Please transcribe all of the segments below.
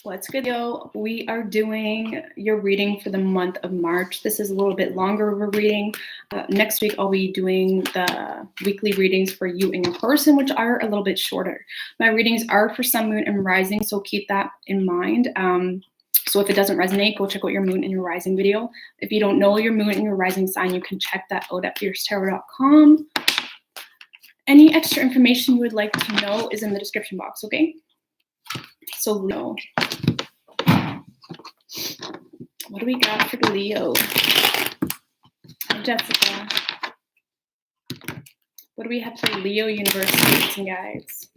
What's good, yo? We are doing your reading for the month of March. This is a little bit longer of a reading. Next week, I'll be doing the weekly readings for you and your person, which are a little bit shorter. My readings are for sun, moon, and rising, so keep that in mind. So if it doesn't resonate, go check out your moon and your rising video. If you don't know your moon and your rising sign, you can check that out at fiercetarot.com. Any extra information you would like to know is in the description box, okay? So Leo. What do we got for Leo? Hi, Jessica. What do we have for Leo universe spirits and guides?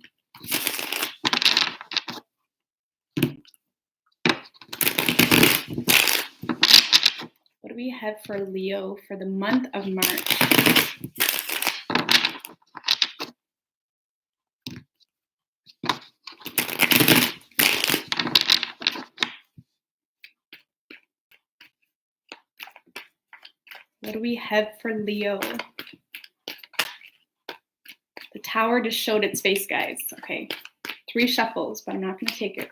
What do we have for Leo for the month of March? What do we have for Leo? The Tower just showed its face, guys. Okay, 3 shuffles, but I'm not going to take it.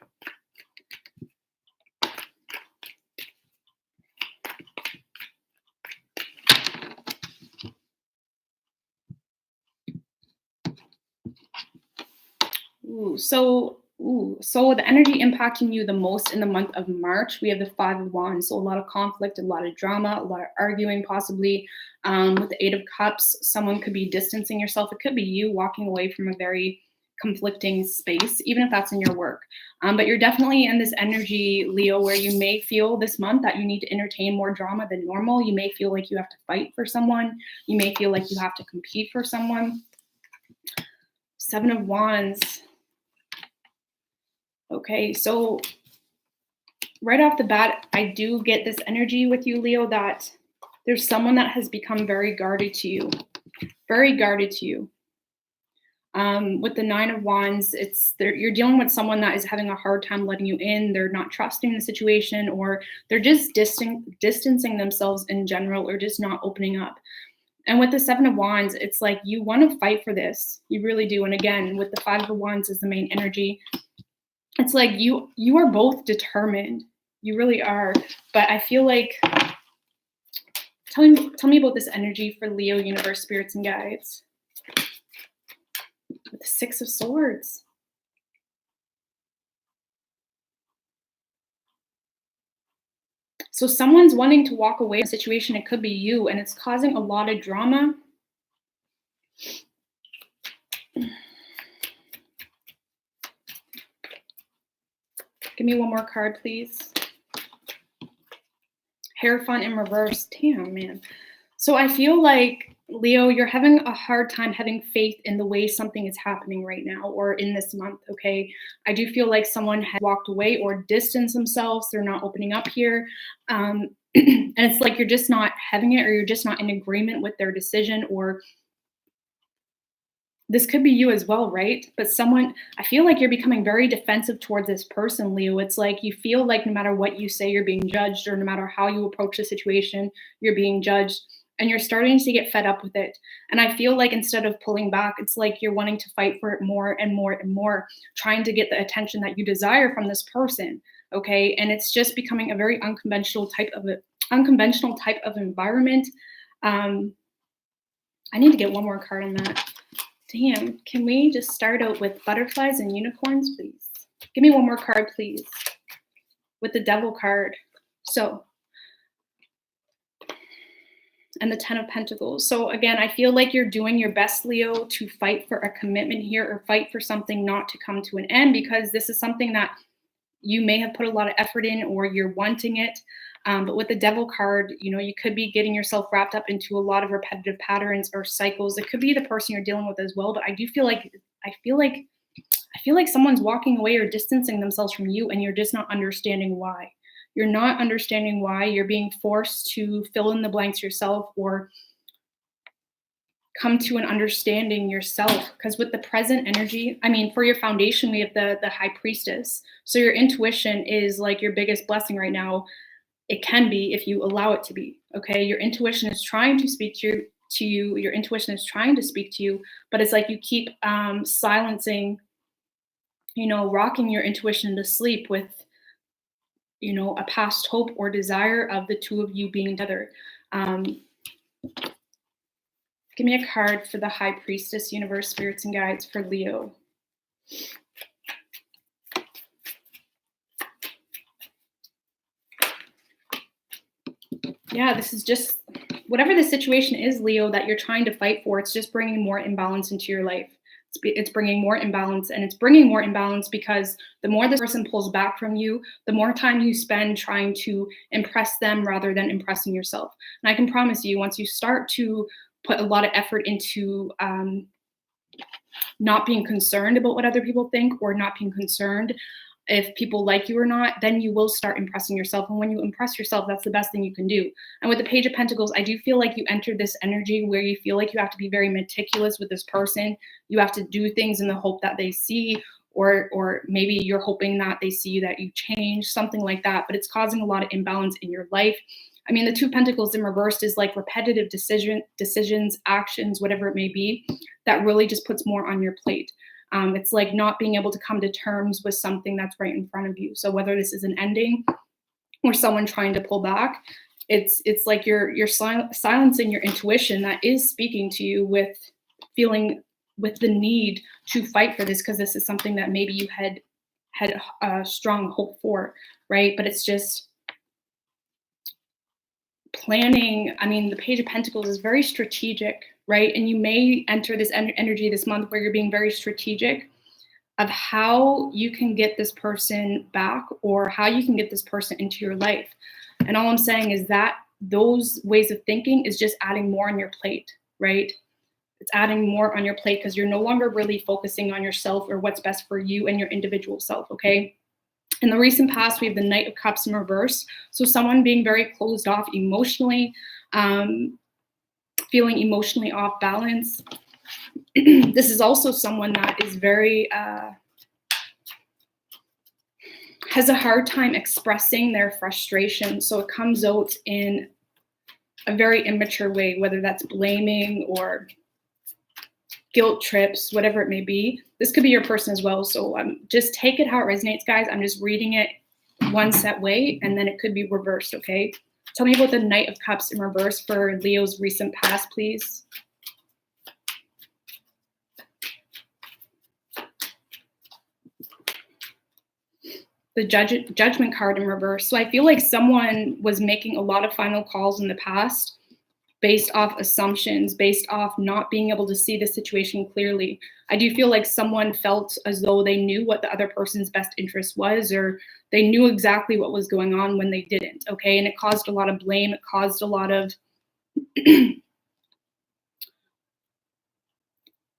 So the energy impacting you the most in the month of March, we have the 5 of Wands. So a lot of conflict, a lot of drama, a lot of arguing possibly. With the 8 of Cups, someone could be distancing yourself. It could be you walking away from a very conflicting space, even if that's in your work. But you're definitely in this energy, Leo, where you may feel this month that you need to entertain more drama than normal. You may feel like you have to fight for someone. You may feel like you have to compete for someone. 7 of Wands. Okay, so right off the bat, I do get this energy with you, Leo, that there's someone that has become very guarded to you. Very guarded to you. With the 9 of Wands, you're dealing with someone that is having a hard time letting you in. They're not trusting the situation, or they're just distancing themselves in general, or just not opening up. And with the 7 of Wands, it's like you want to fight for this. You really do. And again, with the 5 of Wands is the main energy. It's like you are both determined. You really are. But I feel like, tell me about this energy for Leo, universe, spirits, and guides. With the 6 of Swords. So someone's wanting to walk away from a situation. It could be you, and it's causing a lot of drama. Give me one more card, please. Hierophant in reverse. Damn, man. So I feel like, Leo, you're having a hard time having faith in the way something is happening right now or in this month, okay? I do feel like someone has walked away or distanced themselves. They're not opening up here. And it's like you're just not having it, or you're just not in agreement with their decision, or this could be you as well, right? But I feel like you're becoming very defensive towards this person, Leo. It's like you feel like no matter what you say, you're being judged, or no matter how you approach the situation, you're being judged, and you're starting to get fed up with it. And I feel like instead of pulling back, it's like you're wanting to fight for it more and more and more, trying to get the attention that you desire from this person, okay? And it's just becoming a very unconventional type of environment. I need to get one more card on that. Damn, can we just start out with butterflies and unicorns, please? Give me one more card, please. With the Devil card. So, and the 10 of Pentacles. So again, I feel like you're doing your best, Leo, to fight for a commitment here, or fight for something not to come to an end, because this is something that you may have put a lot of effort in, or you're wanting it. But with the Devil card, you could be getting yourself wrapped up into a lot of repetitive patterns or cycles. It could be the person you're dealing with as well. But I feel like someone's walking away or distancing themselves from you, and you're just not understanding why. You're not understanding why. You're being forced to fill in the blanks yourself, or come to an understanding yourself. Because with the present energy, for your foundation, we have the High Priestess. So your intuition is like your biggest blessing right now. It can be, if you allow it to be, okay? Your intuition is trying to speak to you. Your intuition is trying to speak to you, but it's like you keep silencing you know, rocking your intuition to sleep with, you know, a past hope or desire of the two of you being together. Give me a card for the High Priestess, Universe, Spirits, and Guides for Leo. Yeah, this is just, whatever the situation is, Leo, that you're trying to fight for, it's just bringing more imbalance into your life. It's bringing more imbalance, and it's bringing more imbalance because the more this person pulls back from you, the more time you spend trying to impress them rather than impressing yourself. And I can promise you, once you start to put a lot of effort into not being concerned about what other people think, or not being concerned if people like you or not, then you will start impressing yourself. And when you impress yourself, that's the best thing you can do. And with the Page of Pentacles, I do feel like you entered this energy where you feel like you have to be very meticulous with this person. You have to do things in the hope that they see, or maybe you're hoping that they see that you change, something like that. But it's causing a lot of imbalance in your life. I mean, the Two Pentacles in reversed is like repetitive decisions, actions, whatever it may be, that really just puts more on your plate. It's like not being able to come to terms with something that's right in front of you. So whether this is an ending or someone trying to pull back, it's like you're silencing your intuition that is speaking to you with feeling with the need to fight for this, because this is something that maybe you had a strong hope for, right? But it's just planning. I mean, the Page of Pentacles is very strategic, right? And you may enter this energy this month where you're being very strategic of how you can get this person back, or how you can get this person into your life. And all I'm saying is that those ways of thinking is just adding more on your plate, right? It's adding more on your plate because you're no longer really focusing on yourself or what's best for you and your individual self, okay? In the recent past, we have the Knight of Cups in reverse. So someone being very closed off emotionally, feeling emotionally off balance. This is also someone that is very, has a hard time expressing their frustration. So it comes out in a very immature way, whether that's blaming or guilt trips, whatever it may be. This could be your person as well. So just take it how it resonates, guys. I'm just reading it one set way, and then it could be reversed, okay? Tell me about the Knight of Cups in reverse for Leo's recent past, please. The Judgment card in reverse. So I feel like someone was making a lot of final calls in the past based off assumptions, based off not being able to see the situation clearly. I do feel like someone felt as though they knew what the other person's best interest was, or they knew exactly what was going on when they didn't, okay? And it caused a lot of blame. It caused a lot of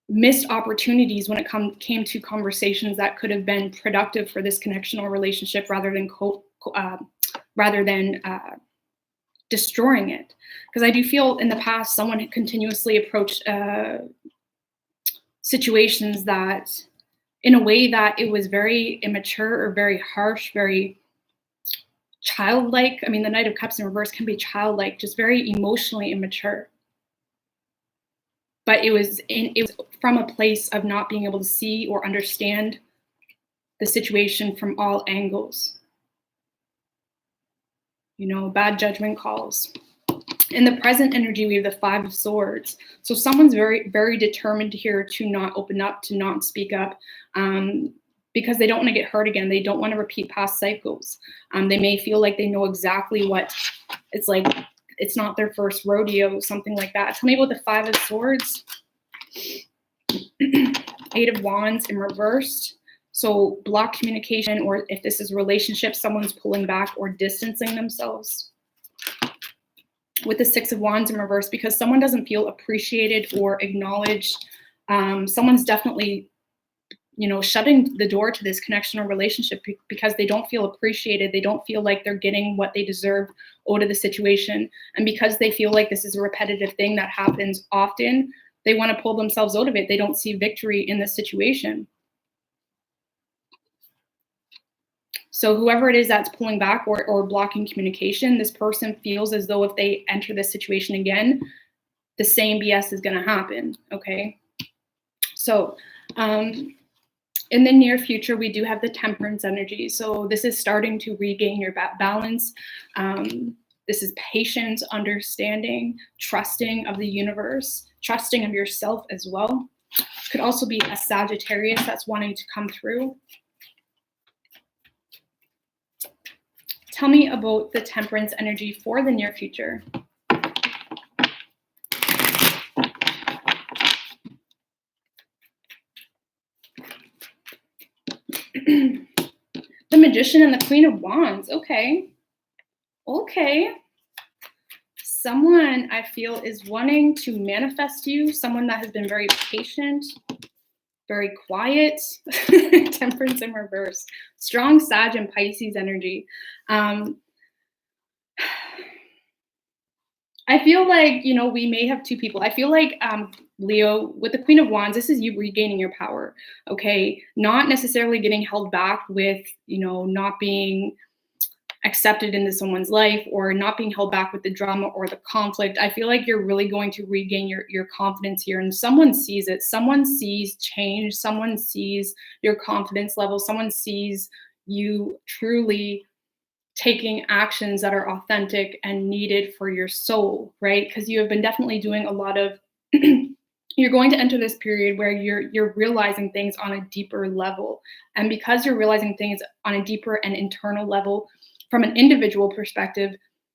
missed opportunities when it came to conversations that could have been productive for this connection or relationship, rather than destroying it. Because I do feel in the past someone had continuously approached situations that in a way that it was very immature or very harsh, very childlike. I mean, the Knight of Cups in reverse can be childlike, just very emotionally immature. But it was from a place of not being able to see or understand the situation from all angles. You know, bad judgment calls. In the present energy, we have the Five of Swords. So someone's very, very determined here to not open up, to not speak up, because they don't want to get hurt again. They don't want to repeat past cycles. They may feel like they know exactly what it's like. It's not their first rodeo, something like that. Tell me about the Five of Swords. Eight of Wands in reversed. So block communication, or if this is a relationship, someone's pulling back or distancing themselves. With the Six of Wands in reverse, because someone doesn't feel appreciated or acknowledged. Someone's definitely, you know, shutting the door to this connection or relationship because they don't feel appreciated. They don't feel like they're getting what they deserve out of the situation. And because they feel like this is a repetitive thing that happens often, they want to pull themselves out of it. They don't see victory in this situation. So whoever it is that's pulling back or blocking communication, this person feels as though if they enter this situation again, the same BS is going to happen, okay? So In the near future, we do have the Temperance energy. So this is starting to regain your balance. This is patience, understanding, trusting of the universe, trusting of yourself as well. Could also be a Sagittarius that's wanting to come through. Tell me about the Temperance energy for the near future. The Magician and the Queen of Wands. Okay. Someone I feel is wanting to manifest you, someone that has been very patient, very quiet. Temperance in reverse. Strong Sag and Pisces energy. I feel like, we may have two people. I feel like Leo, with the Queen of Wands, this is you regaining your power, okay? Not necessarily getting held back with, not being accepted into someone's life or not being held back with the drama or the conflict. I feel like you're really going to regain your confidence here, and someone sees it. Someone sees change. Someone sees your confidence level. Someone sees you truly taking actions that are authentic and needed for your soul, right? Because you have been definitely doing a lot of you're going to enter this period where you're realizing things on a deeper level. And because you're realizing things on a deeper and internal level from an individual perspective,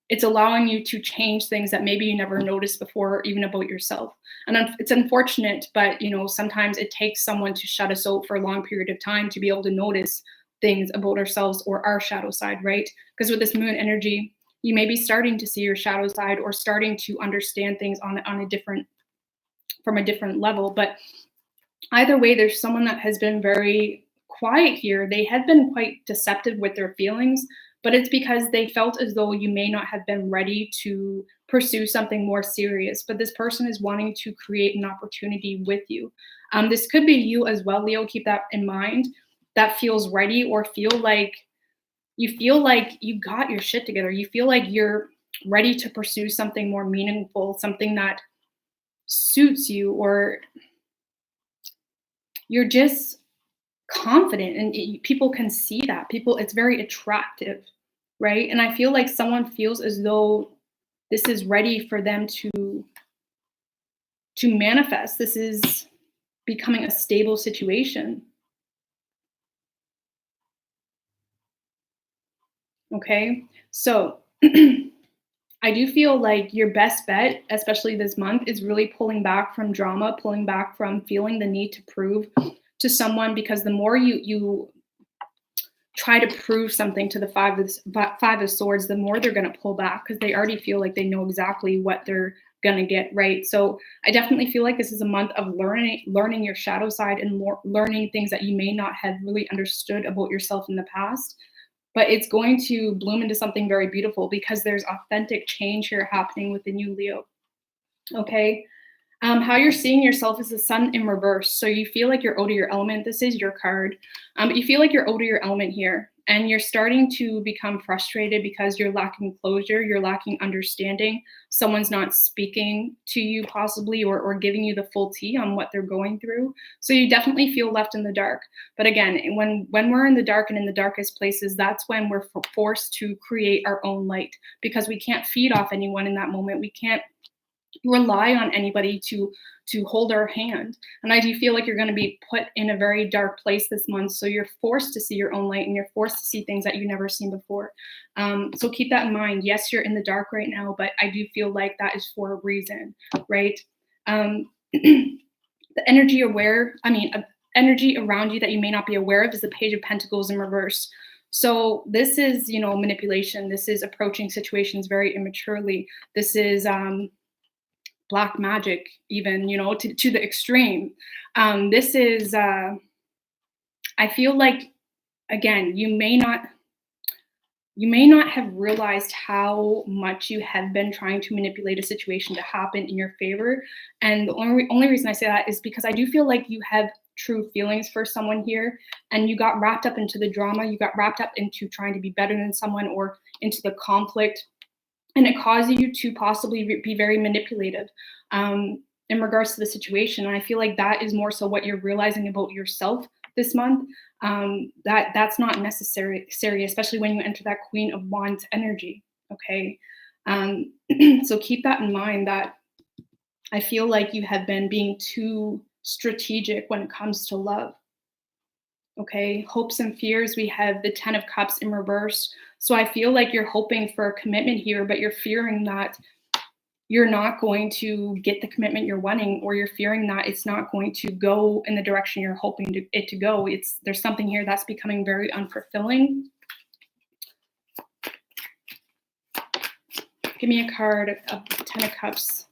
it's allowing you to change things that maybe you never noticed before, even about yourself. And it's unfortunate, but sometimes it takes someone to shut us out for a long period of time to be able to notice things about ourselves or our shadow side, right? Because with this moon energy, you may be starting to see your shadow side or starting to understand things from a different level. But either way, there's someone that has been very quiet here. They had been quite deceptive with their feelings, but it's because they felt as though you may not have been ready to pursue something more serious. But this person is wanting to create an opportunity with you. This could be you as well, Leo. Keep that in mind. That feels ready or feel like you got your shit together. You feel like you're ready to pursue something more meaningful, something that suits you, or you're just confident and people can see that. It's very attractive, right? And I feel like someone feels as though this is ready for them to manifest. This is becoming a stable situation. Okay, so I do feel like your best bet, especially this month, is really pulling back from drama, pulling back from feeling the need to prove to someone, because the more you try to prove something to the five of swords, the more they're going to pull back because they already feel like they know exactly what they're going to get, right? So I definitely feel like this is a month of learning your shadow side and learning things that you may not have really understood about yourself in the past. But it's going to bloom into something very beautiful because there's authentic change here happening within you, Leo. Okay. How you're seeing yourself is the sun in reverse. So you feel like you're out of your element. This is your card. But you feel like you're out of your element here. And you're starting to become frustrated because you're lacking closure. You're lacking understanding. Someone's not speaking to you possibly or giving you the full tea on what they're going through. So you definitely feel left in the dark. But again, when we're in the dark and in the darkest places, that's when we're forced to create our own light because we can't feed off anyone in that moment. We can't rely on anybody to hold our hand. And I do feel like you're going to be put in a very dark place this month. So you're forced to see your own light and you're forced to see things that you've never seen before. So keep that in mind. Yes, you're in the dark right now, but I do feel like that is for a reason, right? The energy around you that you may not be aware of is the Page of Pentacles in reverse. So this is, manipulation. This is approaching situations very immaturely. This is black magic, even, to the extreme. This is, I feel like, again, you may not have realized how much you have been trying to manipulate a situation to happen in your favor. And the only reason I say that is because I do feel like you have true feelings for someone here, and you got wrapped up into the drama. You got wrapped up into trying to be better than someone or into the conflict. And it caused you to possibly be very manipulative in regards to the situation. And I feel like that is more so what you're realizing about yourself this month, that's not necessary, especially when you enter that Queen of Wands energy. Okay. So keep that in mind, that I feel like you have been being too strategic when it comes to love. Okay. Hopes and fears. We have the 10 of Cups in reverse. So I feel like you're hoping for a commitment here, but you're fearing that you're not going to get the commitment you're wanting, or you're fearing that it's not going to go in the direction you're hoping it to go. There's something here that's becoming very unfulfilling. Give me a card of 10 of Cups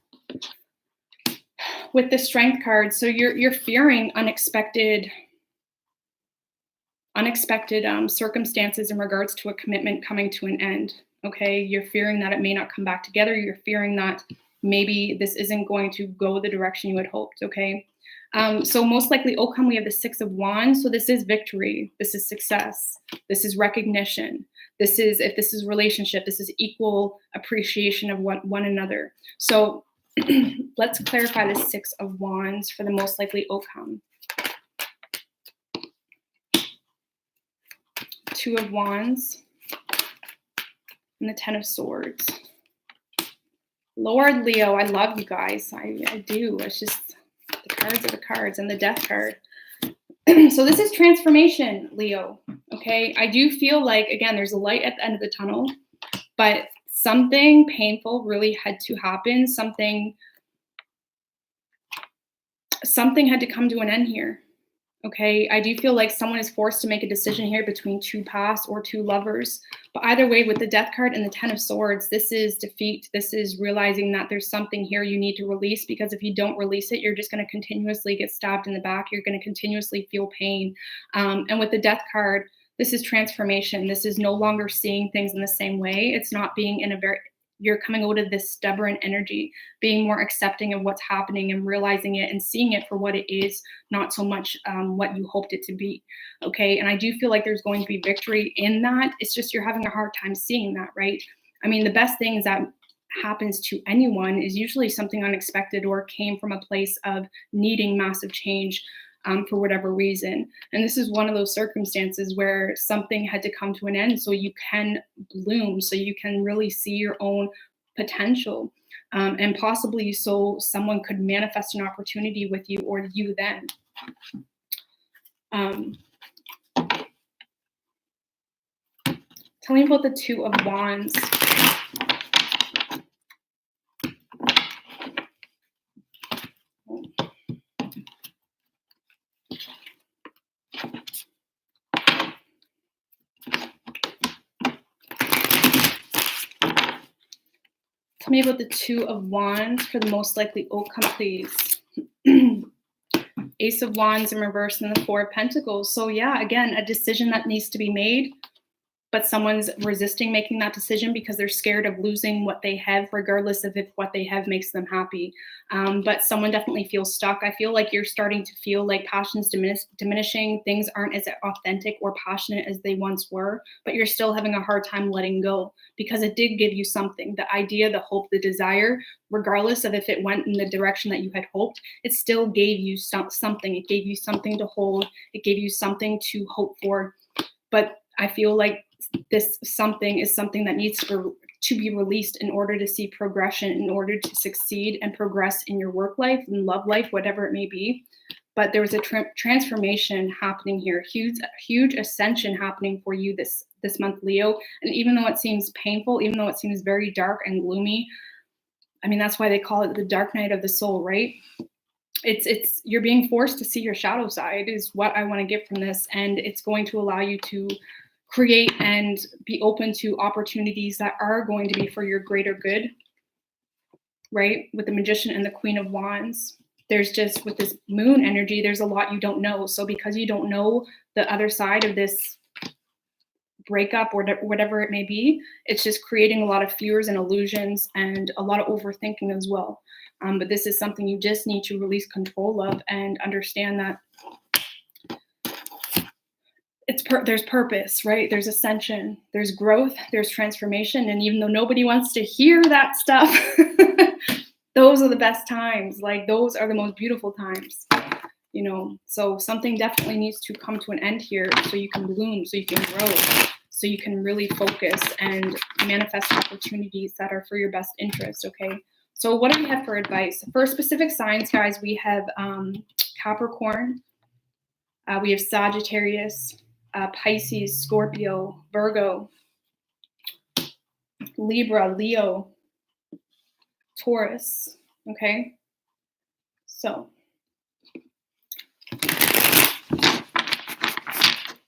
with the Strength card. So you're fearing unexpected circumstances in regards to a commitment coming to an end. Okay, you're fearing that it may not come back together. You're fearing that maybe this isn't going to go the direction you had hoped. Okay, so most likely outcome, we have the 6 of Wands. So this is victory. This is success. This is recognition. This is, if this is relationship, this is equal appreciation of one another. So let's clarify the 6 of Wands for the most likely outcome. 2 of Wands and the 10 of Swords. Lord Leo, I love you guys. I do. It's just the cards are the cards, and the Death card. So this is transformation, Leo. Okay. I do feel like, again, there's a light at the end of the tunnel, but something painful really had to happen. Something had to come to an end here. Okay, I do feel like someone is forced to make a decision here between two paths or two lovers. But either way, with the Death card and the 10 of Swords, this is defeat. This is realizing that there's something here you need to release, because if you don't release it, you're just going to continuously get stabbed in the back. You're going to continuously feel pain. And with the Death card, this is transformation. This is no longer seeing things in the same way. It's not being in a you're coming out of this stubborn energy, being more accepting of what's happening and realizing it and seeing it for what it is, not so much what you hoped it to be. Okay. And I do feel like there's going to be victory in that. It's just you're having a hard time seeing that, right? I mean, the best things that happens to anyone is usually something unexpected or came from a place of needing massive change for whatever reason. And this is one of those circumstances where something had to come to an end so you can bloom, so you can really see your own potential. And possibly so someone could manifest an opportunity with you, or you then. Tell me about the 2 of Wands. Tell me about the 2 of Wands for the most likely outcome, please. Ace of Wands in reverse and the 4 of Pentacles. So yeah, again, a decision that needs to be made, but someone's resisting making that decision because they're scared of losing what they have, regardless of if what they have makes them happy. But someone definitely feels stuck. I feel like you're starting to feel like passion's diminishing. Things aren't as authentic or passionate as they once were, but you're still having a hard time letting go, because it did give you something. The idea, the hope, the desire, regardless of if it went in the direction that you had hoped, it still gave you something. It gave you something to hold. It gave you something to hope for. But I feel like this something is something that needs to be released in order to see progression, in order to succeed and progress in your work life and love life, whatever it may be. But there was a transformation happening here, huge ascension happening for you this month, Leo. And even though it seems painful, even though it seems very dark and gloomy, I mean, that's why they call it the dark night of the soul, right? It's you're being forced to see your shadow side is what I want to get from this. And it's going to allow you to create and be open to opportunities that are going to be for your greater good, right? With the Magician and the Queen of Wands, there's just, with this moon energy, there's a lot you don't know. So because you don't know the other side of this breakup or whatever it may be, it's just creating a lot of fears and illusions and a lot of overthinking as well. But this is something you just need to release control of and understand that there's purpose, right? There's ascension, there's growth, there's transformation. And even though nobody wants to hear that stuff, those are the best times. Like, those are the most beautiful times. you know. So something definitely needs to come to an end here so you can bloom, so you can grow, so you can really focus and manifest opportunities that are for your best interest, okay? So what do we have for advice? For specific signs, guys, we have Capricorn, we have Sagittarius, Pisces, Scorpio, Virgo, Libra, Leo, Taurus, okay? So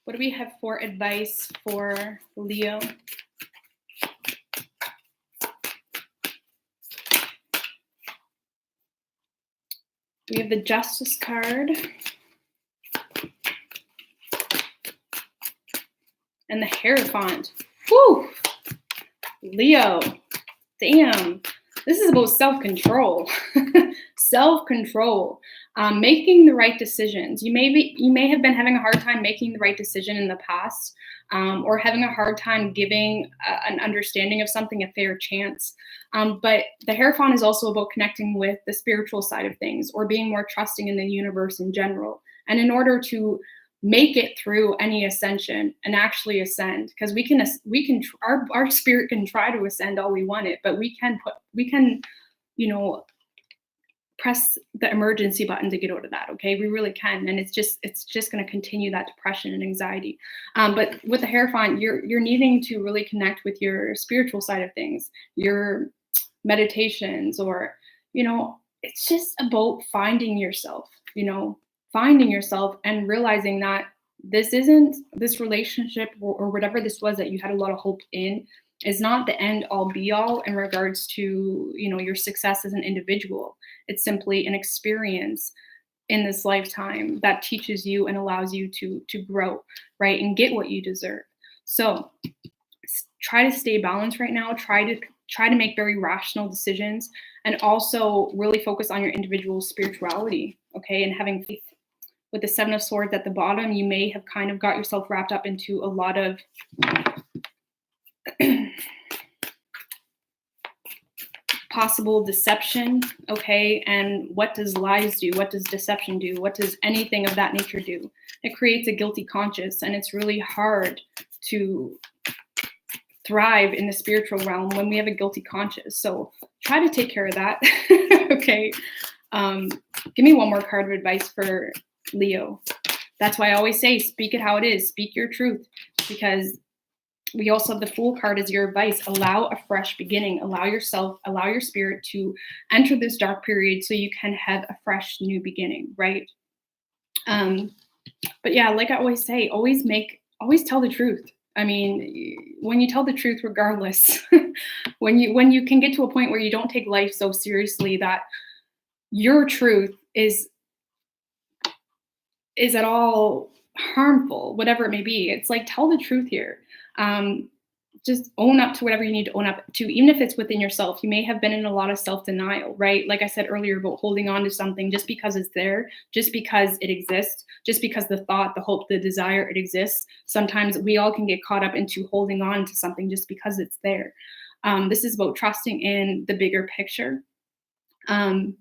what do we have for advice for Leo? We have the Justice card and the Hierophant. Whew! Leo, damn. This is about self-control. Self-control. Making the right decisions. You may have been having a hard time making the right decision in the past, or having a hard time giving an understanding of something a fair chance. But the Hierophant is also about connecting with the spiritual side of things, or being more trusting in the universe in general. And in order to make it through any ascension and actually ascend, because our spirit can try to ascend all we want it, but we can you know, press the emergency button to get out of that. Okay, we really can. And it's just going to continue that depression and anxiety. But with the Hierophant, you're needing to really connect with your spiritual side of things, your meditations, or, you know, it's just about finding yourself, and realizing that this relationship or whatever this was that you had a lot of hope in is not the end all be all in regards to, you know, your success as an individual. It's simply an experience in this lifetime that teaches you and allows you to grow, right, and get what you deserve. So try to stay balanced right now. Try to make very rational decisions, and also really focus on your individual spirituality, okay, and having faith. With the Seven of Swords at the bottom, you may have kind of got yourself wrapped up into a lot of possible deception, okay? And what does lies do? What does deception do? What does anything of that nature do? It creates a guilty conscience, and it's really hard to thrive in the spiritual realm when we have a guilty conscience. So try to take care of that, okay? Give me one more card of advice for Leo. That's why I always say, speak it how it is. Speak your truth, because we also have the Fool card as your advice. Allow a fresh beginning. Allow your spirit to enter this dark period so you can have a fresh new beginning, right? But yeah, like I always say, always tell the truth. I mean, when you tell the truth, regardless, when you can get to a point where you don't take life so seriously that your truth is at all harmful, whatever it may be. It's like, tell the truth here. Just own up to whatever you need to own up to, even if it's within yourself. You may have been in a lot of self-denial, right? Like I said earlier about holding on to something just because it's there, just because it exists, just because the thought, the hope, the desire, it exists. Sometimes we all can get caught up into holding on to something just because it's there. This is about trusting in the bigger picture. And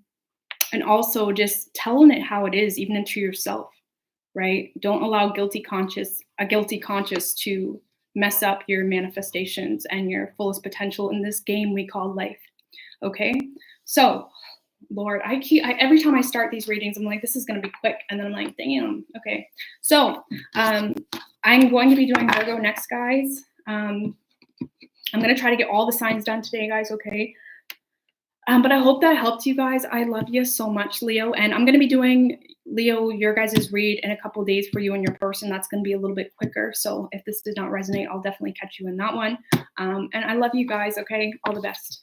also just telling it how it is, even to yourself, right? Don't allow a guilty conscience to mess up your manifestations and your fullest potential in this game we call life. Okay, so Lord, every time I start these readings, I'm like, this is going to be quick, and then I'm like, damn. Okay, so I'm going to be doing Virgo next, guys. I'm going to try to get all the signs done today, guys. Okay. But I hope that helped you guys. I love you so much, Leo. And I'm going to be doing, Leo, your guys' read in a couple days for you and your person. That's going to be a little bit quicker. So if this did not resonate, I'll definitely catch you in that one. And I love you guys. Okay. All the best.